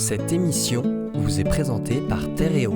Cette émission vous est présentée par Terreo.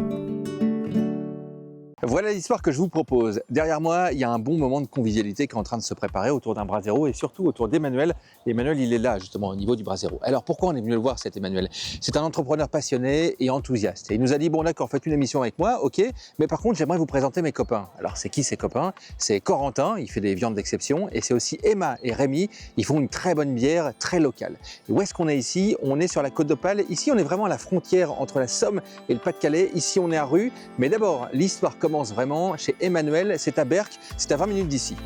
Voilà l'histoire que je vous propose. Derrière moi, il y a un bon moment de convivialité qui est en train de se préparer autour d'un Brasero et surtout autour d'Emmanuel. Emmanuel, il est là justement au niveau du Brasero. Alors pourquoi on est venu le voir, cet Emmanuel? C'est un entrepreneur passionné et enthousiaste. Et il nous a dit, bon d'accord, faites une émission avec moi, ok, mais par contre j'aimerais vous présenter mes copains. Alors c'est qui ces copains? C'est Corentin, il fait des viandes d'exception, et c'est aussi Emma et Rémi, ils font une très bonne bière, très locale. Et où est-ce qu'on est ici? On est sur la Côte d'Opale. Ici on est vraiment à la frontière entre la Somme et le Pas-de-Calais. Ici on est à Rue, mais d'abord l'histoire commence vraiment chez Emmanuel, c'est à Berck, c'est à 20 minutes d'ici.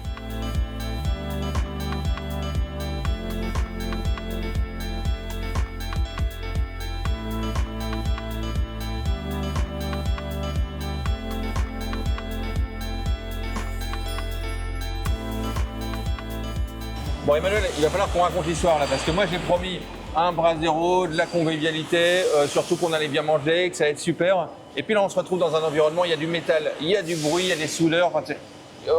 Bon Emmanuel, il va falloir qu'on raconte l'histoire là, parce que moi j'ai promis un Brasero, de la convivialité, surtout qu'on allait bien manger, que ça allait être super. Et puis là on se retrouve dans un environnement, il y a du métal, il y a du bruit, il y a des soudeurs. Enfin,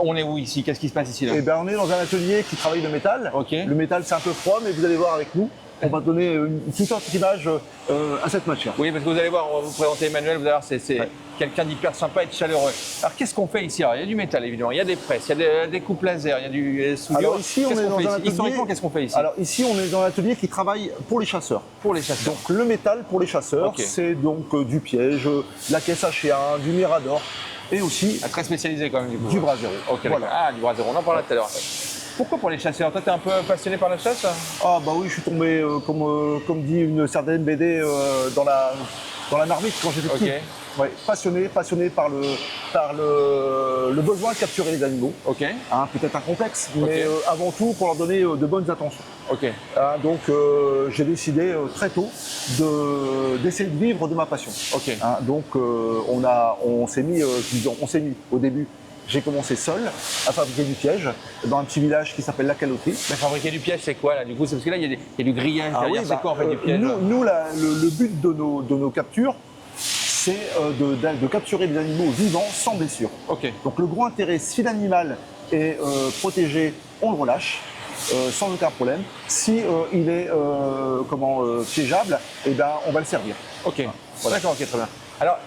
on est où ici? Qu'est-ce qui se passe ici là? Eh ben, on est dans un atelier qui travaille le métal. Okay. Le métal c'est un peu froid, mais vous allez voir avec nous. On va donner une toute autre image à cette matière. Oui, parce que vous allez voir, on va vous présenter Emmanuel, vous allez voir, c'est quelqu'un d'hyper sympa et de chaleureux. Alors qu'est-ce qu'on fait ici? Alors, il y a du métal évidemment, il y a des presses, il y a des coupes laser, il y a du soudure. Alors ici, on est dans un atelier. Historiquement, qu'est-ce qu'on fait ici? Alors ici, on est dans un atelier qui travaille pour les chasseurs. Pour les chasseurs. Donc le métal pour les chasseurs, Okay. c'est donc du piège, la caisse H1, du mirador et aussi très spécialisé quand même du coup. Du Brasero. Ok, voilà. Ah, du Brasero, on en parlait tout à l'heure. Pourquoi pour les chasseurs? Toi, t'es un peu passionné par la chasse? Ah bah oui, je suis tombé, comme dit une certaine BD, dans la marmite quand j'étais petit. Okay. Ouais, passionné par le besoin de capturer les animaux. Ok. Hein, peut-être un complexe, Okay. mais avant tout pour leur donner de bonnes attentions. Ok. Hein, donc j'ai décidé très tôt d'essayer de vivre de ma passion. Ok. Hein, donc on s'est mis au début. J'ai commencé seul à fabriquer du piège dans un petit village qui s'appelle La Caloterie. Mais fabriquer du piège, c'est quoi là? Du coup, c'est parce que là, il y a du grillage derrière. Oui, c'est quoi en fait du piège? Nous le but de nos captures, c'est de capturer des animaux vivants sans blessure. Ok. Donc le gros intérêt, si l'animal est protégé, on le relâche. Sans aucun problème. Si il est piégeable, eh ben, on va le servir. Ok. Voilà. D'accord, ok, très bien. Alors,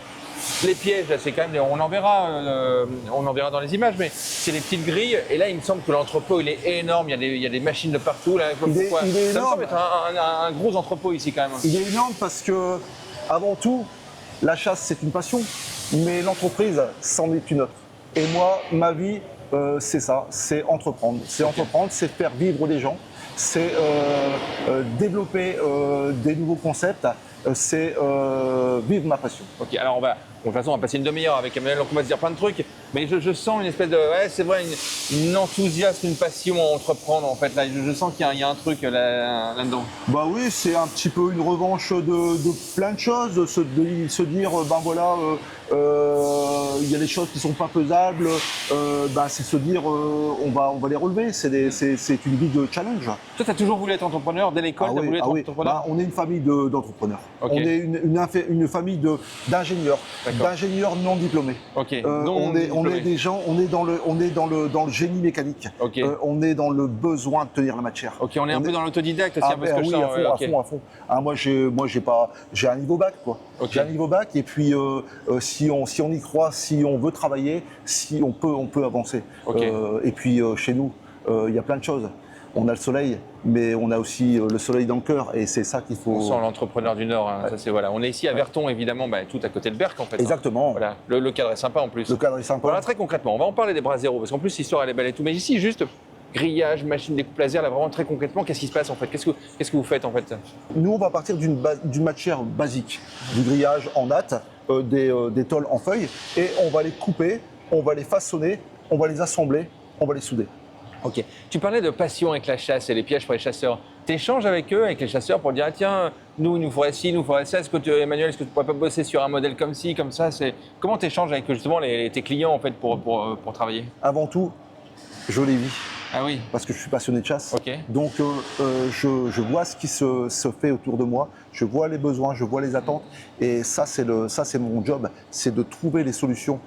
les pièges, là, c'est quand même, on en verra dans les images, mais c'est les petites grilles. Et là, il me semble que l'entrepôt, il est énorme. Il y a des machines de partout. Là. Il est ça me énorme. semble être un gros entrepôt ici quand même. Il est énorme parce que, avant tout, la chasse, c'est une passion, mais l'entreprise, c'en est une autre. Et moi, ma vie, c'est ça, c'est entreprendre. C'est entreprendre, c'est faire vivre des gens, c'est développer des nouveaux concepts, c'est vivre ma passion. Ok, alors de toute façon, on va passer une demi-heure avec Emmanuel, donc on va se dire plein de trucs, mais je sens une espèce de, c'est vrai, une enthousiasme, une passion à entreprendre en fait. Là, je sens qu'il y a un truc là-dedans. Bah oui, c'est un petit peu une revanche de plein de choses, de se dire, ben voilà, il y a des choses qui sont pas faisables, c'est se dire, on va les relever. C'est une vie de challenge. Toi, tu as toujours voulu être entrepreneur dès l'école, tu as voulu être entrepreneur? Bah, on est une famille d'entrepreneurs. Okay. On est une famille d'ingénieurs non diplômés. Okay. On est des gens, on est dans le génie mécanique. Okay. On est dans le besoin de tenir la matière. Ok, on est un peu dans l'autodidacte aussi, parce que oui, je sens. à fond. Ah, moi j'ai un niveau bac quoi. Okay. J'ai un niveau bac et puis si on y croit, si on veut travailler, si on peut avancer. Okay. Et puis chez nous, il y a plein de choses. On a le soleil, mais on a aussi le soleil dans le cœur et c'est ça qu'il faut. On sent l'entrepreneur du Nord, hein. Ouais. Ça, c'est, voilà. On est ici à Verton, évidemment, tout à côté de Berck en fait. Exactement. Hein. Voilà. Le cadre est sympa en plus. Le cadre est sympa. Voilà, très concrètement, on va en parler des Brasero, parce qu'en plus l'histoire elle est belle et tout, mais ici juste grillage, machine découpe laser, là vraiment très concrètement, qu'est-ce qui se passe en fait? Qu'est-ce que vous faites en fait? Nous on va partir d'une matière basique, du grillage en natte, des tôles en feuilles, et on va les couper, on va les façonner, on va les assembler, on va les souder. Ok. Tu parlais de passion avec la chasse et les pièges pour les chasseurs. Tu échanges avec eux, avec les chasseurs, pour dire ah, tiens, il nous faudrait ci, il nous faudrait ça. Emmanuel, est-ce que tu pourrais pas bosser sur un modèle comme ci, comme ça? Comment tu échanges avec justement tes clients en fait pour travailler? Avant tout, je les vis. Ah oui. Parce que je suis passionné de chasse. Ok. Donc je vois ce qui se fait autour de moi, je vois les besoins, je vois les attentes. Et ça c'est mon job, c'est de trouver les solutions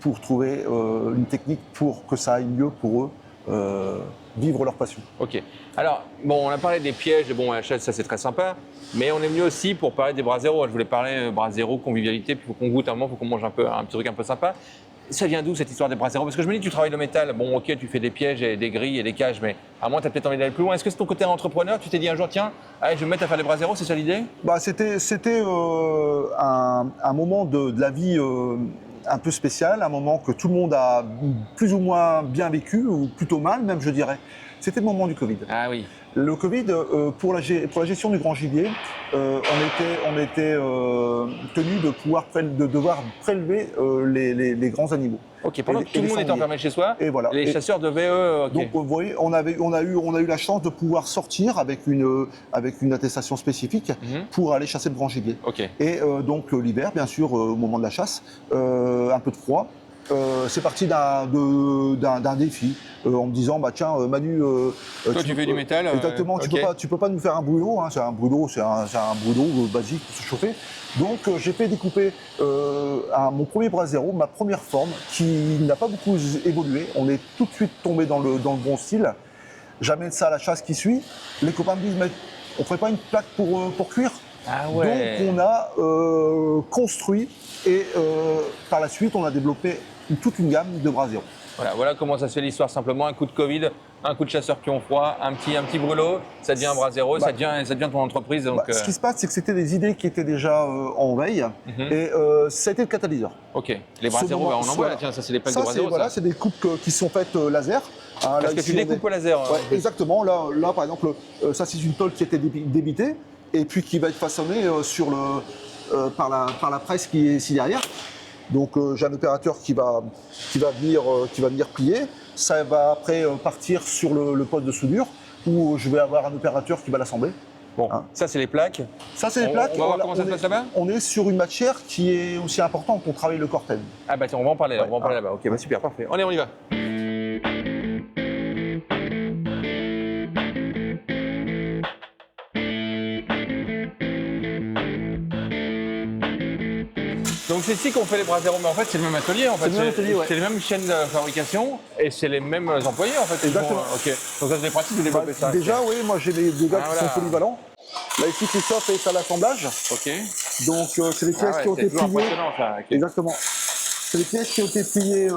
pour trouver une technique pour que ça aille mieux pour eux vivre leur passion. Ok. Alors, bon, on a parlé des pièges, bon, la chaise, ça c'est très sympa, mais on est venu aussi pour parler des braseros. Je voulais parler braseros, convivialité, puis il faut qu'on goûte un moment, il faut qu'on mange un petit truc un peu sympa. Ça vient d'où cette histoire des braseros? Parce que je me dis, tu travailles le métal, bon, ok, tu fais des pièges et des grilles et des cages, mais à un moment, tu as peut-être envie d'aller plus loin. Est-ce que c'est ton côté entrepreneur? Tu t'es dit un jour, tiens, allez, je vais me mettre à faire des braseros, c'est ça l'idée? Bah, c'était un moment de la vie un peu spécial, un moment que tout le monde a plus ou moins bien vécu, ou plutôt mal même, je dirais. C'était le moment du Covid. Ah oui. Le Covid, pour la gestion du grand gibier, on était tenu de devoir prélever les grands animaux. Ok, pendant Et- que et tout le les monde était sangliers. enfermé chez soi, Et voilà. les Et- chasseurs devaient, ok. Donc, vous voyez, on a eu la chance de pouvoir sortir avec une attestation spécifique Mhm. pour aller chasser le grand gibier. Ok. Et donc l'hiver, bien sûr, au moment de la chasse, un peu de froid. C'est parti d'un défi en me disant bah tiens Manu, Toi, tu fais du métal, exactement, ok. tu peux pas nous faire un brûlot, hein, c'est un brûlot basique pour se chauffer. Donc j'ai fait découper mon premier brasero, ma première forme qui n'a pas beaucoup évolué. On est tout de suite tombé dans le bon style. J'amène ça à la chasse qui suit. Les copains me disent mais on ferait pas une plaque pour cuire? Ah ouais. Donc on a construit et par la suite on a développé toute une gamme de braseros. Voilà comment ça se fait l'histoire simplement. Un coup de Covid, un coup de chasseur qui ont froid, un petit brûlot, ça devient un brasero, Bah, ça devient ton entreprise. Donc, Ce qui se passe, c'est que c'était des idées qui étaient déjà en veille et ça a été le catalyseur. ok. Les braseros, moment- bah, on en voit voilà. là, tiens, ça c'est les plaques Ça, de c'est braseros. voilà, ça. c'est des coupes qui sont faites laser. Hein, Parce là, que ici, tu on est- découpes au laser. Ouais, exactement. Là, par exemple, ça c'est une tôle qui a été débitée et puis qui va être façonnée par la presse qui est ici derrière. Donc j'ai un opérateur qui va venir plier. Ça va après partir sur le poste de soudure où je vais avoir un opérateur qui va l'assembler. Bon, Hein. ça c'est les plaques. Ça c'est les On plaques. va voir Là, comment ça se est- passe là-bas. On est sur une matière qui est aussi importante pour travailler le corten. Ah bah tiens, on va en parler là, Ouais, on va en parler ah. là-bas. Ok, bah super, parfait. Allez, on y va. Donc c'est ici qu'on fait les braseros, mais en fait c'est le même atelier en fait. C'est le même atelier, ouais. C'est les mêmes chaînes de fabrication et c'est les mêmes employés en fait. qui Exactement. font, ok. Donc ça c'est pratique de développer ça. Déjà, oui, moi j'ai des gars Ah, qui voilà. sont polyvalents. Là ici, Christophe est à l'assemblage. Ok. Donc c'est les pièces Ah ouais, qui ont c'est été toujours pliées. impressionnant ça. ok. Exactement. C'est les pièces qui ont été pliées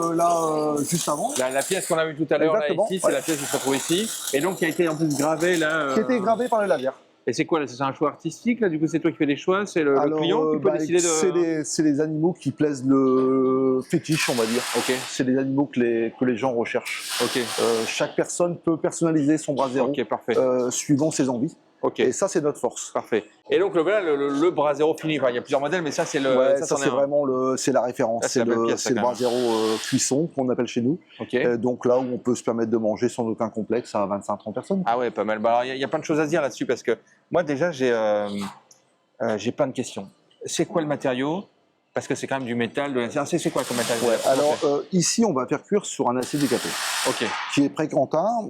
juste avant. La pièce qu'on a vue tout à l'heure là Exactement, ici, c'est ouais. la pièce qui se retrouve ici et donc qui a été en plus gravée là. Qui a été gravée par le laser. Et c'est quoi là? C'est un choix artistique là? Du coup c'est toi qui fais les choix? C'est le client qui peut décider de. c'est les animaux qui plaisent le fétiche, on va dire. Ok. C'est les animaux que les gens recherchent. Ok. Chaque personne peut personnaliser son brasero Ok, parfait. suivant ses envies. Ok. Et ça, c'est notre force. Parfait. Et donc voilà le brasero fini. Enfin, il y a plusieurs modèles, mais ça c'est le. Ouais, ça, ça c'en est c'est un. vraiment c'est la référence. Là, c'est la belle pièce, ça, C'est le quand même. brasero cuisson qu'on appelle chez nous. Ok. Donc là où on peut se permettre de manger sans aucun complexe à 25-30 personnes. Ah ouais, pas mal. Bah, alors, il y a plein de choses à se dire là-dessus parce que moi déjà j'ai plein de questions. C'est quoi le matériau? Parce que c'est quand même du métal, de l'acier. C'est quoi comme matériau? Ouais, alors ici, on va faire cuire sur un acier décapé, Ok. qui est précontraint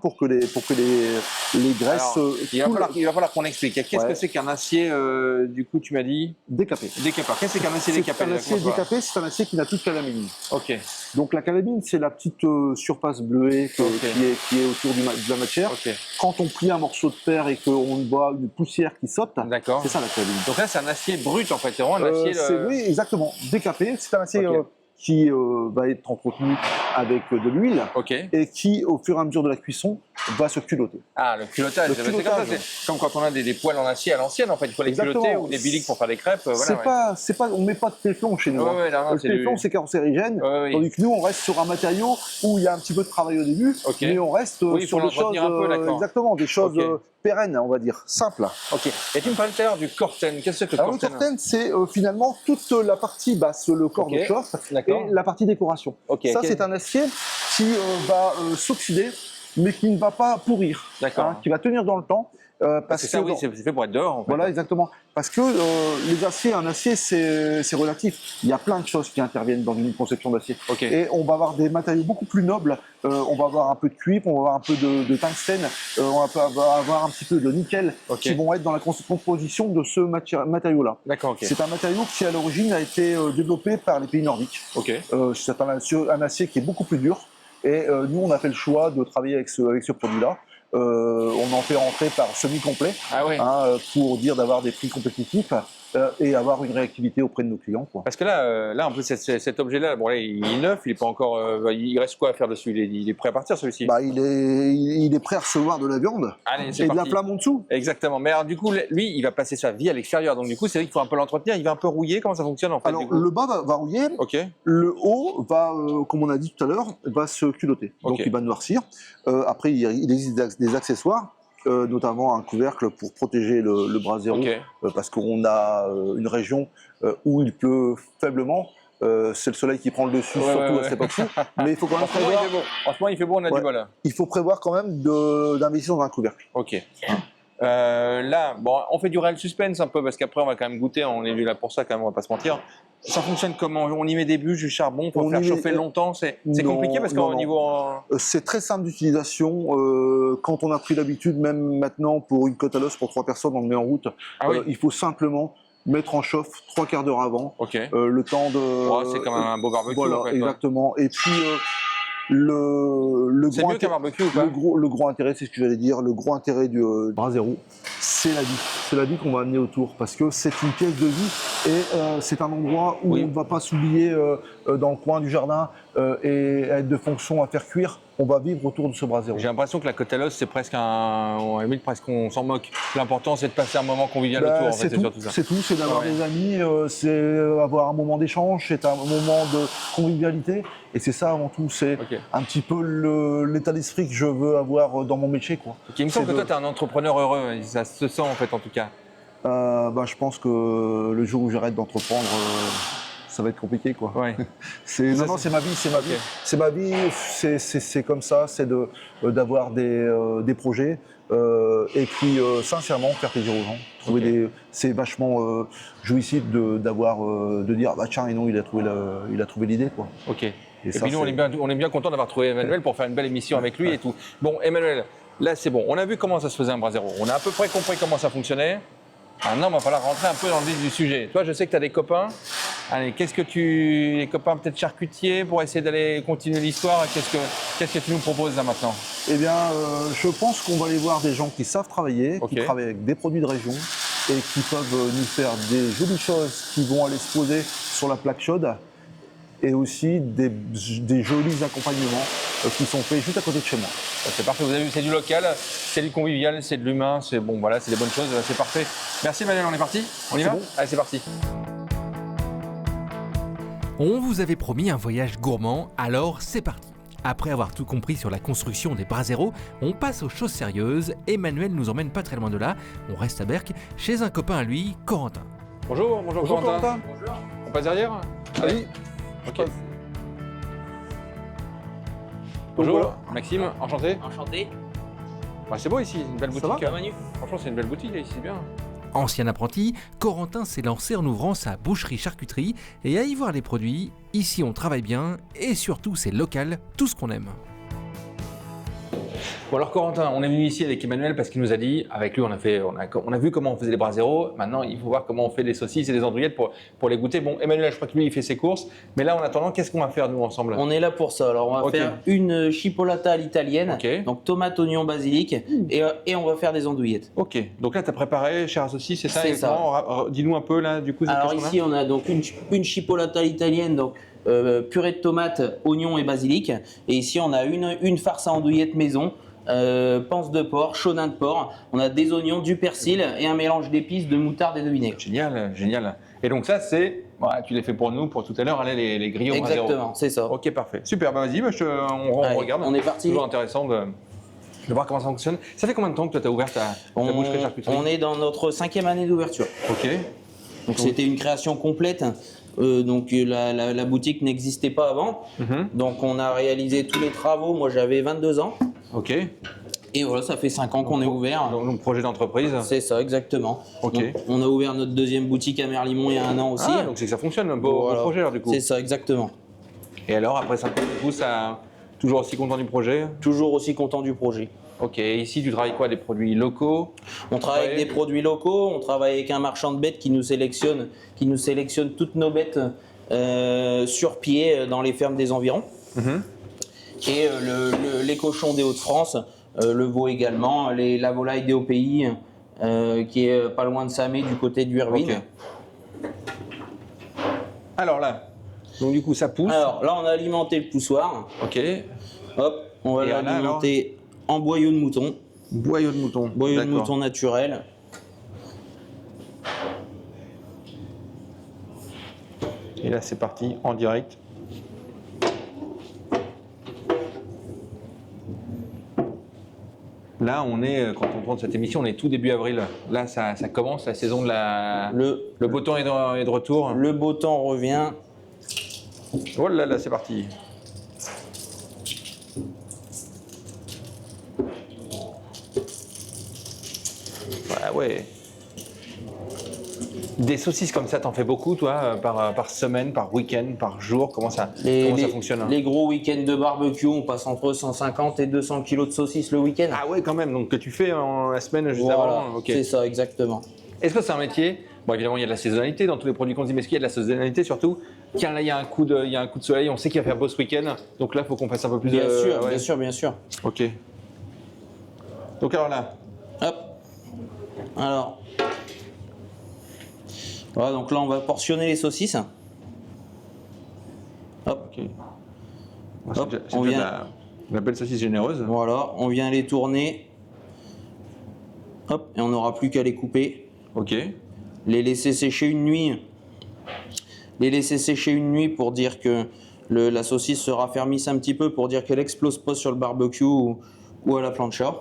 pour que les graisses Alors, coulent. il va falloir qu'on explique. Qu'est-ce Ouais. que c'est qu'un acier, du coup, tu m'as dit Décapé. décapé. Qu'est-ce que c'est qu'un acier décapé? Un acier décapé, c'est un acier qui n'a plus de calamine. Ok, Donc la calamine, c'est la petite surface bleuée qui est autour de la matière. ok, Quand on plie un morceau de fer et qu'on voit une poussière qui saute, d'accord. c'est ça la calamine. Donc là, c'est un acier brut en fait. C'est vraiment un acier. Oui, exactement. Décapé, c'est un acier Ok. qui va être entretenu avec de l'huile Ok. et qui, au fur et à mesure de la cuisson, va se culotter. Ah, le culottage. Le C'est comme ça, culottage. c'est comme quand on a des poêles en acier à l'ancienne, en fait. Il faut les Exactement. culotter ou des biliques pour faire des crêpes. Voilà, On met pas de téflon chez nous. Ouais, hein. ouais, non, non, Le c'est du- téflon, c'est cancérigène. Ouais, oui. Tandis que nous, on reste sur un matériau où il y a un petit peu de travail au début, Ok. mais on reste Oui, il faut sur des choses, l'entretenir un peu, d'accord. exactement, des choses Ok. pérennes, on va dire, simples. Ok. Et tu me parlais tout à l'heure du corten. Qu'est-ce que c'est que le Alors le corten? corten, c'est finalement toute la partie basse, le corps Ok. de chauffe, D'accord. et la partie décoration. Ok. Ça, Ok. c'est un acier qui va s'oxyder, mais qui ne va pas pourrir, D'accord. qui va tenir dans le temps. Parce C'est ça, que oui, dans- c'est fait pour être dehors, en fait. Voilà, exactement. Parce que un acier, c'est relatif. Il y a plein de choses qui interviennent dans une conception d'acier. Ok. Et on va avoir des matériaux beaucoup plus nobles. On va avoir un peu de cuivre, on va avoir un peu de tungstène, on va avoir un petit peu de nickel Ok. qui vont être dans la composition de ce matériau-là. D'accord, ok. C'est un matériau qui, à l'origine, a été développé par les pays nordiques. Ok. C'est un acier qui est beaucoup plus dur, Et nous, on a fait le choix de travailler avec ce produit-là. On en fait rentrer par semi-complet pour dire d'avoir des prix compétitifs et avoir une réactivité auprès de nos clients, quoi. Parce que là, en plus, cet objet-là, bon, là, il est neuf, il est pas encore. Il reste quoi à faire dessus? Il est prêt à partir, celui-ci? Bah, il est prêt à recevoir de la viande. Allez, c'est et de la parti. flamme en dessous. Exactement. Mais alors, du coup, lui, il va passer sa vie à l'extérieur. Donc, du coup, c'est vrai qu'il faut un peu l'entretenir. Il va un peu rouiller. Comment ça fonctionne, en fait? Alors, le bas va rouiller. Ok. Le haut va, comme on a dit tout à l'heure, va se culotter. Donc, Ok. il va noircir. Après, il existe des accessoires. Notamment un couvercle pour protéger le brasero, Ok. parce qu'on a une région où il pleut faiblement. C'est le soleil qui prend le dessus, surtout à cette époque-ci. Mais il faut quand même En ce moment, prévoir. il fait beau. En ce moment, il fait beau, on a Ouais. du bol. Il faut prévoir quand même d'investir dans un couvercle. Ok. Là, bon, on fait du réel suspense un peu parce qu'après, on va quand même goûter. On est là pour ça, quand même, on va pas se mentir. Ça fonctionne comment? On y met des bûches, du charbon, pour On faire y met- chauffer longtemps. C'est Non, compliqué parce non, qu'au non. niveau. C'est très simple d'utilisation. Quand on a pris l'habitude, même maintenant, pour une côte à l'os pour 3 personnes, on le met en route. Ah oui. Il faut simplement mettre en chauffe 3 quarts d'heure avant. Ok. Le temps de. Oh, c'est comme un beau barbecue. Voilà, en fait, ouais. exactement. Et puis, le C'est gros mieux qu'un barbecue ou pas? le gros intérêt, c'est ce que j'allais dire, le gros intérêt du brasero, c'est la vie. C'est la vie qu'on va amener autour, parce que c'est une pièce de vie et c'est un endroit où Oui. on ne va pas s'oublier dans le coin du jardin et être de fonction à faire cuire. On va vivre autour de ce brasero. J'ai l'impression que la côte à l'os, c'est presque presque on s'en moque. L'important, c'est de passer un moment convivial autour, en fait, c'est surtout ça. C'est tout, c'est d'avoir Ouais. des amis, c'est avoir un moment d'échange, c'est un moment de convivialité. Et c'est ça avant tout, c'est Ok. un petit peu l'état d'esprit que je veux avoir dans mon métier, quoi. Ok, il me semble que C'est toi, tu es un entrepreneur heureux. Ça se sent, en fait, en tout cas. Je pense que le jour où j'arrête d'entreprendre, ça va être compliqué, quoi. Ouais. C'est Ça, non, c'est- c'est ma vie, c'est ma vie, Ok. c'est ma vie. C'est comme ça, c'est d'avoir des projets et puis sincèrement faire plaisir aux gens. Ok. C'est vachement jouissif de dire bah tiens et non il a trouvé l'idée, quoi. Ok. Et ça, puis nous, on est bien content d'avoir trouvé Emmanuel pour faire une belle émission avec lui et tout. Bon, Emmanuel, là, c'est bon. On a vu comment ça se faisait un brasero. On a à peu près compris comment ça fonctionnait. Maintenant, il va falloir rentrer un peu dans le vif du sujet. Toi, je sais que tu as des copains. Allez, les copains peut-être charcutiers pour essayer d'aller continuer l'histoire. Qu'est-ce que tu nous proposes là maintenant? Eh bien, je pense qu'on va aller voir des gens qui savent travailler, Ok. qui travaillent avec des produits de région et qui peuvent nous faire des jolies choses qui vont aller se poser sur la plaque chaude et aussi des jolis accompagnements qui sont faits juste à côté de chez moi. C'est parfait. Vous avez vu, c'est du local, c'est du convivial, c'est de l'humain. C'est bon, voilà, c'est des bonnes choses. C'est parfait. Merci Emmanuel, on est parti? On y va? bon. Allez, c'est parti. On vous avait promis un voyage gourmand, alors c'est parti. Après avoir tout compris sur la construction des braseros, on passe aux choses sérieuses. Emmanuel nous emmène pas très loin de là. On reste à Berck, chez un copain à lui, Corentin. Bonjour Corentin. On passe derrière? Allez. Ok. Bonjour, voilà. Maxime, enchanté. Enchanté. Bah, c'est beau ici, une belle boutique. va hein. Manu. Franchement, c'est une belle boutique là, ici, c'est bien. Ancien apprenti, Corentin s'est lancé en ouvrant sa boucherie-charcuterie et à y voir les produits. Ici, on travaille bien et surtout, c'est local, tout ce qu'on aime. Bon alors Corentin, on est venu ici avec Emmanuel parce qu'il nous a dit, avec lui on a vu comment on faisait les braseros, maintenant il faut voir comment on fait les saucisses et les andouillettes pour les goûter. Bon Emmanuel, je crois que lui il fait ses courses, mais là en attendant, qu'est-ce qu'on va faire nous ensemble? On est là pour ça. Alors, on va Ok. faire une chipolata à l'italienne. Ok. Donc, tomate, oignon, basilic. Et on va faire des andouillettes. Ok, donc là tu as préparé chair à saucisse, c'est ça? C'est ça. exactement. Dis-nous un peu là du coup. Alors, qu'est-ce qu'on a ici, on a donc une chipolata à l'italienne. Donc, purée de tomates, oignons et basilic. Et ici, on a une farce à andouillettes maison. Panse de porc, chaudin de porc. On a des oignons, du persil et un mélange d'épices, de moutarde et de vinaigre. Génial, génial. Et donc ça c'est, voilà, tu l'as fait pour nous, pour tout à l'heure, allez les grillons brasero. Exactement, c'est ça. Ok, parfait. Super, bah vas-y, on Allez, regarde. on est parti. Toujours intéressant de voir comment ça fonctionne. Ça fait combien de temps que toi tu as ouvert ta boucherie charcuterie? On est dans notre 5e année d'ouverture. Ok. Donc c'était une création complète. Donc la boutique n'existait pas avant. Mhm. Donc on a réalisé tous les travaux. Moi j'avais 22 ans. Ok. Et voilà, ça fait 5 ans qu'on est ouvert. Donc projet d'entreprise. C'est ça, exactement. Ok. Donc, on a ouvert notre deuxième boutique à Merlimont il y a 1 an aussi. Ah, donc c'est que ça fonctionne, un beau Voilà. projet alors du coup. C'est ça, exactement. Et alors après 5 ans, du coup, ça toujours aussi content du projet? Toujours aussi content du projet. Ok. Et ici tu travailles quoi? Des produits locaux? On travaille avec des produits locaux, on travaille avec un marchand de bêtes qui nous sélectionne toutes nos bêtes sur pied dans les fermes des environs. Mhm. et les cochons des Hauts-de-France, le veau également, la volaille des Hauts-Pays, qui est pas loin de Samé du côté du Irvine. Ok. Alors là, donc du coup ça pousse. Alors là, on a alimenté le poussoir. Ok. Hop, on va Et là, l'alimenter en boyau de mouton. Boyau de mouton. Boyau de D'accord. mouton naturel. Et là c'est parti en direct. Là, on est, quand on tourne cette émission, on est tout début avril. Là, ça commence la saison de la. Le beau temps est de retour. Le beau temps revient. Oh là là, c'est parti. Ouais. Des saucisses comme ça, t'en fais beaucoup, toi, par semaine, par week-end, par jour? Comment ça fonctionne, hein? Les gros week-ends de barbecue, on passe entre 150 et 200 kilos de saucisses le week-end. Ah ouais, quand même. Donc que tu fais en la semaine juste Voilà, avant. Ok. c'est ça, exactement. Est-ce que c'est un métier? Bon, évidemment, il y a de la saisonnalité dans tous les produits qu'on dit, mais est-ce qu'il y a de la saisonnalité surtout? Tiens, là, il y a un coup de soleil, on sait qu'il va faire beau ce week-end, donc là, il faut qu'on fasse un peu plus Bien de. sûr, Ouais. bien sûr, bien sûr. Ok. Donc alors là, Hop. Alors. Voilà, donc là, on va portionner les saucisses. Hop. ok. Hop, C'est on déjà vient. la belle saucisse généreuse. Voilà, on vient les tourner. Hop, et on n'aura plus qu'à les couper. Ok. Les laisser sécher une nuit. Les laisser sécher une nuit pour dire que la saucisse se raffermisse un petit peu, pour dire qu'elle explose pas sur le barbecue ou à la plancha.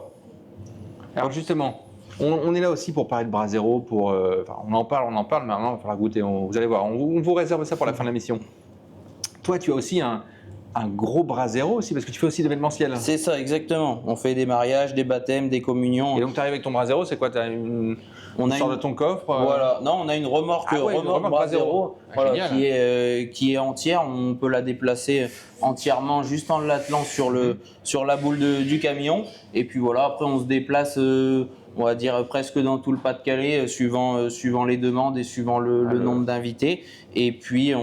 Alors justement, on est là aussi pour parler de Brasero, enfin, on en parle, mais maintenant, il va falloir goûter. Vous allez voir, on vous réserve ça pour la fin de la mission. Toi, tu as aussi un gros Brasero aussi, parce que tu fais aussi de l'événementiel. C'est ça, exactement. On fait des mariages, des baptêmes, des communions. Et donc, tu arrives avec ton Brasero, c'est quoi? Tu as On a sors une- de ton coffre Voilà, non, on a une remorque, Ah ouais, une remorque Brasero, Ah, voilà, génial. qui est entière. On peut la déplacer entièrement juste en l'attelant sur la boule du camion. Et puis voilà, après on se déplace, on va dire presque dans tout le Pas-de-Calais, suivant les demandes et suivant le nombre d'invités. Et puis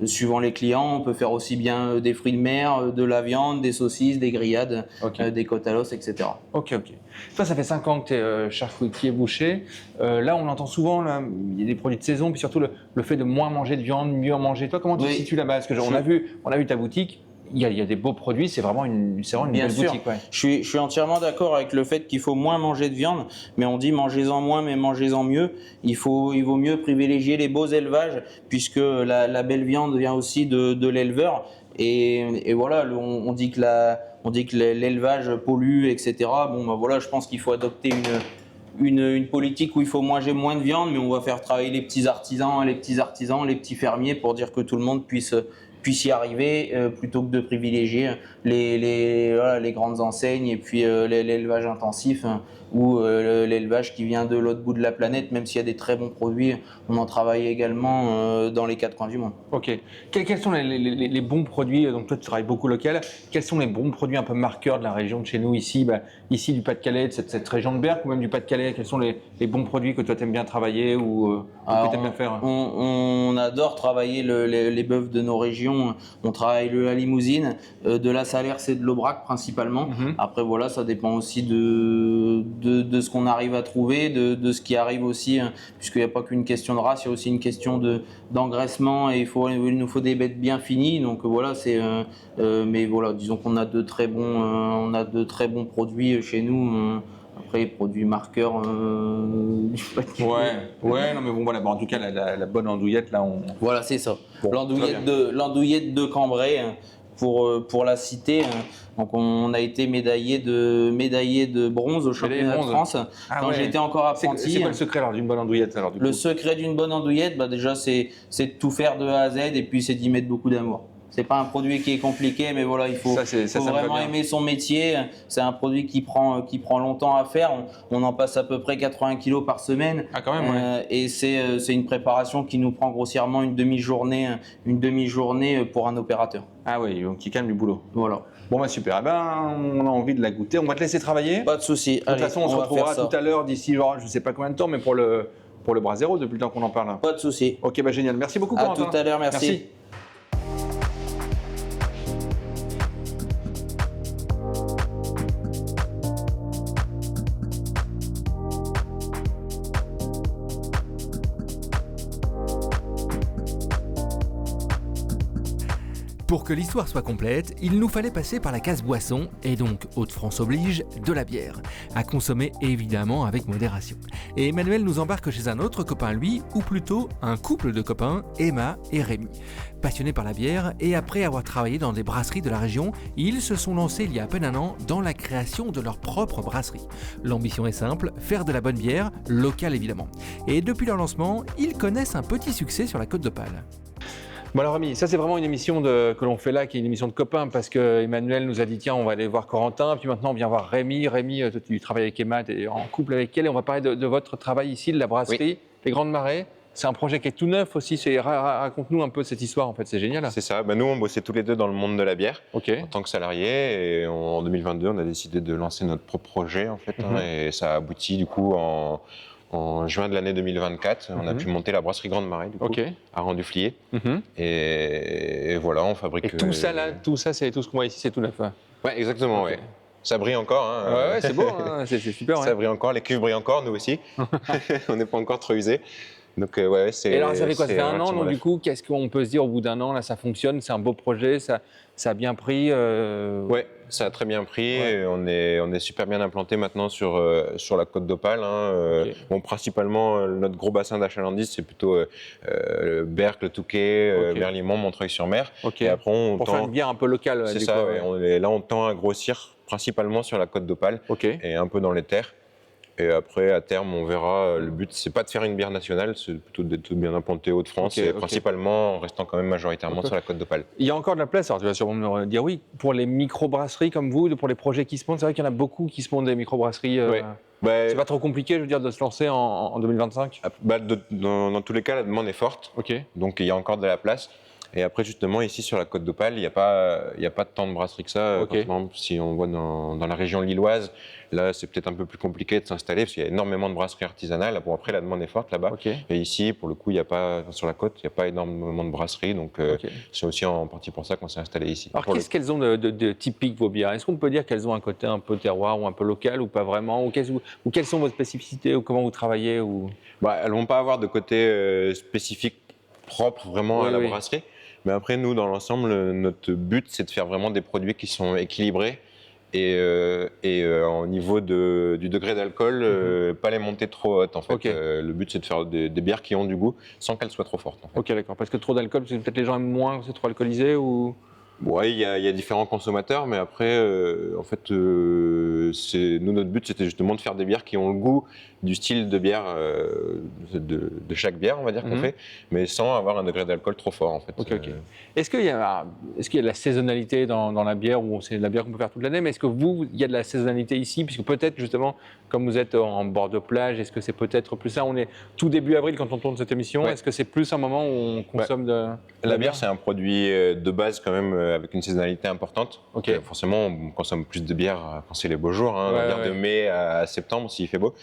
suivant les clients, on peut faire aussi bien des fruits de mer, de la viande, des saucisses, des grillades, Ok. des côtes à l'os, etc. Ok. Toi, ça fait 5 ans que tu es charcutier boucher. Là, on entend souvent, là, il y a des produits de saison, puis surtout le fait de moins manger de viande, mieux en manger. Toi, comment tu te Oui. situes là-bas? Parce que on a vu ta boutique, il y a des beaux produits, c'est vraiment une Bien belle sûr. boutique. Ouais. Je suis entièrement d'accord avec le fait qu'il faut moins manger de viande, mais on dit mangez-en moins, mais mangez-en mieux. Il vaut mieux privilégier les beaux élevages, puisque la belle viande vient aussi de l'éleveur. Et voilà, on dit que l'élevage pollue, etc. Bon, ben voilà, je pense qu'il faut adopter une politique où il faut manger moins de viande, mais on va faire travailler les petits artisans, les petits fermiers, pour dire que tout le monde puisse y arriver, plutôt que de privilégier les grandes enseignes et puis l'élevage intensif, hein, ou l'élevage qui vient de l'autre bout de la planète. Même s'il y a des très bons produits, on en travaille également dans les 4 coins du monde. Ok. Quels sont les bons produits? Donc toi, tu travailles beaucoup local. Quels sont les bons produits un peu marqueurs de la région de chez nous, ici du Pas-de-Calais, de cette région de Berck, ou même du Pas-de-Calais? Quels sont les bons produits que toi, tu aimes bien travailler ou que tu aimes bien faire? On adore travailler les bœufs de nos régions. On travaille la limousine, de la Salers et de l'Aubrac principalement. Après voilà, ça dépend aussi de ce qu'on arrive à trouver, de ce qui arrive aussi, hein, puisqu'il n'y a pas qu'une question de race, il y a aussi une question d'engraissement, et il nous faut des bêtes bien finies. Donc voilà, mais voilà, disons qu'on a de très bons produits chez nous. Après, produits marqueurs du Pas-de-Calais. Ouais, non mais bon voilà, en tout cas la bonne andouillette là, Voilà, c'est ça. Bon, L'andouillette de Cambrai, hein, pour la citer. Hein. Donc on a été médaillé de bronze au championnat de France quand j'étais encore apprenti. C'est quoi le secret alors d'une bonne andouillette alors, du coup? Le secret d'une bonne andouillette, déjà c'est de tout faire de A à Z, et puis c'est d'y mettre beaucoup d'amour. C'est pas un produit qui est compliqué, mais voilà, il faut vraiment aimer son métier. C'est un produit qui prend longtemps à faire. On en passe à peu près 80 kilos par semaine. Ah, quand même, ouais. Et c'est une préparation qui nous prend grossièrement une demi-journée pour un opérateur. Ah oui, donc qui calme du boulot. Voilà. Bon super, on a envie de la goûter. On va te laisser travailler. Pas de souci. De toute façon, on se retrouvera tout à l'heure d'ici, je sais pas combien de temps, mais pour le Brasero, depuis le temps qu'on en parle. Pas de souci. Ok, génial. Merci beaucoup, À Corentin. tout à l'heure, merci. Pour que l'histoire soit complète, il nous fallait passer par la case boisson, et donc Hauts-de-France oblige, de la bière. À consommer évidemment avec modération. Et Emmanuel nous embarque chez un autre copain lui, ou plutôt un couple de copains, Emma et Rémi. Passionnés par la bière, et après avoir travaillé dans des brasseries de la région, ils se sont lancés il y a à peine un an dans la création de leur propre brasserie. L'ambition est simple, faire de la bonne bière, locale évidemment. Et depuis leur lancement, ils connaissent un petit succès sur la Côte d'Opale. Bon alors Rémi, ça c'est vraiment une émission que l'on fait là, qui est une émission de copains, parce que Emmanuel nous a dit tiens on va aller voir Corentin, puis maintenant on vient voir Rémi. Rémi, toi, tu travailles avec Emma, tu es en couple avec elle, et on va parler de votre travail ici, de la brasserie, les Grandes Marais. C'est un projet qui est tout neuf aussi, raconte-nous un peu cette histoire en fait, c'est génial. C'est ça, nous on bossait tous les deux dans le monde de la bière en tant que salariés, et en 2022 on a décidé de lancer notre propre projet en fait, et ça a abouti du coup en juin de l'année 2024, on a pu monter la brasserie Grande Marais, du coup, à Rang-du-Flier. Et voilà, on fabrique... Et tout ça, c'est tout ce qu'on voit ici, c'est tout neuf. Ouais, exactement, ouais. Ça brille encore. Hein, ouais, c'est beau, hein, c'est super. Ça brille encore, les cuves brillent encore, nous aussi. On n'est pas encore trop usés. Donc, ouais, c'est... Et alors, ça fait quoi? Ça fait un an, donc du coup, qu'est-ce qu'on peut se dire au bout d'un an? Là, ça fonctionne, c'est un beau projet, ça a bien pris Ouais, ça a très bien pris. Ouais. On est super bien implanté maintenant sur la Côte d'Opale. Hein. Bon, principalement, notre gros bassin d'achalandise, c'est plutôt Berck, le Touquet, Merlimont, Montreuil-sur-Mer. Et après, pour faire une bière un peu locale. C'est ça, ouais. Là, on tend à grossir principalement sur la Côte d'Opale et un peu dans les terres. Et après, à terme, on verra. Le but, c'est pas de faire une bière nationale, c'est plutôt d'être bien implanté Hauts-de-France, et principalement en restant quand même majoritairement sur la Côte d'Opale. Il y a encore de la place, alors tu vas sûrement me dire oui, pour les microbrasseries comme vous, pour les projets qui se montent. C'est vrai qu'il y en a beaucoup qui se montent des microbrasseries. C'est pas trop compliqué, je veux dire, de se lancer en 2025 ? Dans tous les cas, la demande est forte, donc il y a encore de la place. Et après, justement, ici sur la Côte d'Opale, il n'y a pas tant de brasseries que ça. Par exemple, si on voit dans la région lilloise, là, c'est peut-être un peu plus compliqué de s'installer parce qu'il y a énormément de brasseries artisanales. Bon, après, la demande est forte là-bas. Et ici, pour le coup, sur la côte, il n'y a pas énormément de brasseries. Donc, c'est aussi en partie pour ça qu'on s'est installé ici. Alors, qu'est-ce qu'elles ont de typique, vos bières? Est-ce qu'on peut dire qu'elles ont un côté un peu terroir ou un peu local ou pas vraiment? Ou quelles sont vos spécificités ou comment vous travaillez Elles ne vont pas avoir de côté spécifique propre vraiment à la brasserie. Mais après, nous, dans l'ensemble, notre but, c'est de faire vraiment des produits qui sont équilibrés et au niveau du degré d'alcool, pas les monter trop hautes. En fait. Le but, c'est de faire des bières qui ont du goût sans qu'elles soient trop fortes. En fait. Ok, d'accord. Parce que trop d'alcool, peut-être les gens aiment moins quand c'est trop alcoolisé ou... Ouais, il y a différents consommateurs, mais après, en fait, nous, notre but, c'était justement de faire des bières qui ont le goût du style de bière, de chaque bière, on va dire, qu'on fait, mais sans avoir un degré d'alcool trop fort, en fait. Est-ce qu'il y a de la saisonnalité dans la bière, ou c'est de la bière qu'on peut faire toute l'année, mais est-ce que il y a de la saisonnalité ici, puisque peut-être, justement, comme vous êtes en bord de plage, est-ce que c'est peut-être plus ça? On est tout début avril quand on tourne cette émission, est-ce que c'est plus un moment où on consomme de la bière, c'est un produit de base quand même avec une saisonnalité importante. Forcément, on consomme plus de bière quand c'est les beaux jours, on va dire de mai à septembre s'il fait beau.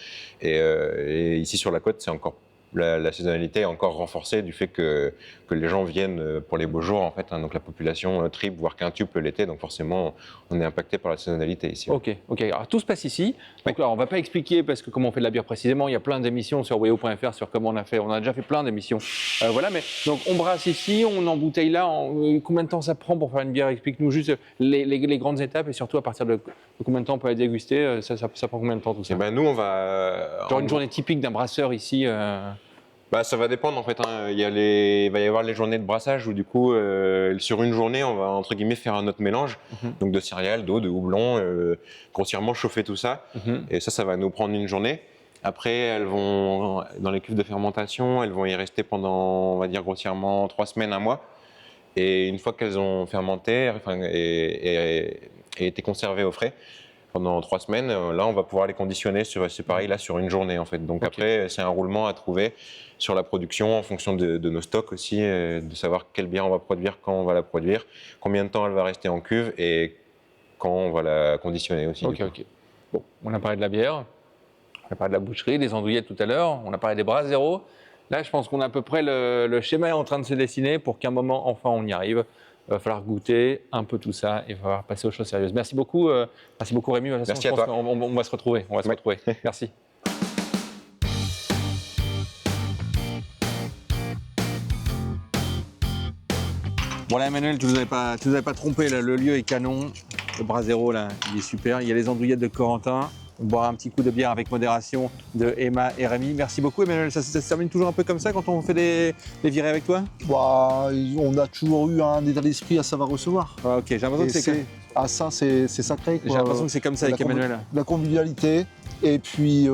Et ici sur la côte, c'est encore la saisonnalité est encore renforcée du fait que les gens viennent pour les beaux jours en fait. Donc la population triple voire quintuple l'été, donc forcément on est impacté par la saisonnalité ici. Ok. Alors tout se passe ici. Donc alors, on va pas expliquer parce que comment on fait de la bière précisément. Il y a plein d'émissions sur weo.fr sur comment on a fait. On a déjà fait plein d'émissions. Mais donc on brasse ici, on embouteille là. Combien de temps ça prend pour faire une bière? Explique-nous juste les grandes étapes et surtout à partir de combien de temps on peut la déguster. Ça prend combien de temps tout ça? Nous on va une journée typique d'un brasseur ici. Ça va dépendre en fait. Il va y avoir les journées de brassage où du coup, sur une journée, on va entre guillemets faire un autre mélange, donc de céréales, d'eau, de houblon, grossièrement chauffer tout ça. Et ça va nous prendre une journée. Après, elles vont dans les cuves de fermentation, elles vont y rester pendant, on va dire grossièrement 3 semaines, 1 mois. Et une fois qu'elles ont fermenté et été conservées au frais pendant 3 semaines, là, on va pouvoir les conditionner. C'est pareil là sur une journée en fait. Donc après, c'est un roulement à trouver sur la production en fonction de nos stocks aussi, de savoir quelle bière on va produire, quand on va la produire, combien de temps elle va rester en cuve et quand on va la conditionner aussi. Bon, on a parlé de la bière, on a parlé de la boucherie, des andouillettes tout à l'heure, on a parlé des brasseros. Là, je pense qu'on a à peu près le schéma est en train de se dessiner pour qu'un moment, enfin, on y arrive. Il va falloir goûter un peu tout ça et il va falloir passer aux choses sérieuses. Merci beaucoup Rémi. Merci à toi. On va se retrouver. Merci. Bon là Emmanuel, tu nous avais pas trompé, là. Le lieu est canon. Le Brasero là, il est super. Il y a les andouillettes de Corentin. On boira un petit coup de bière avec modération de Emma et Rémi. Merci beaucoup Emmanuel. Ça se termine toujours un peu comme ça quand on fait des virées avec toi? Bah, on a toujours eu un état d'esprit à savoir recevoir. Ok, j'ai l'impression que c'est sacré. J'ai l'impression que c'est comme ça avec Emmanuel. La convivialité et puis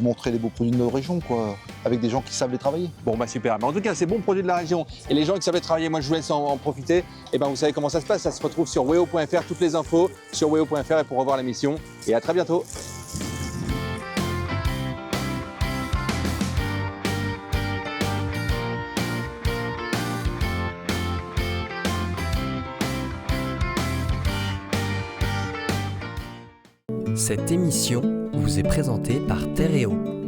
montrer les beaux produits de notre région, quoi, avec des gens qui savent les travailler. Bon bah super, mais en tout cas c'est bons produits de la région et les gens qui savent travailler, moi je vous laisse en profiter. Et ben vous savez comment ça se passe, ça se retrouve sur weo.fr, toutes les infos sur weo.fr et pour revoir l'émission. Et à très bientôt. Cette émission vous est présentée par Terreo.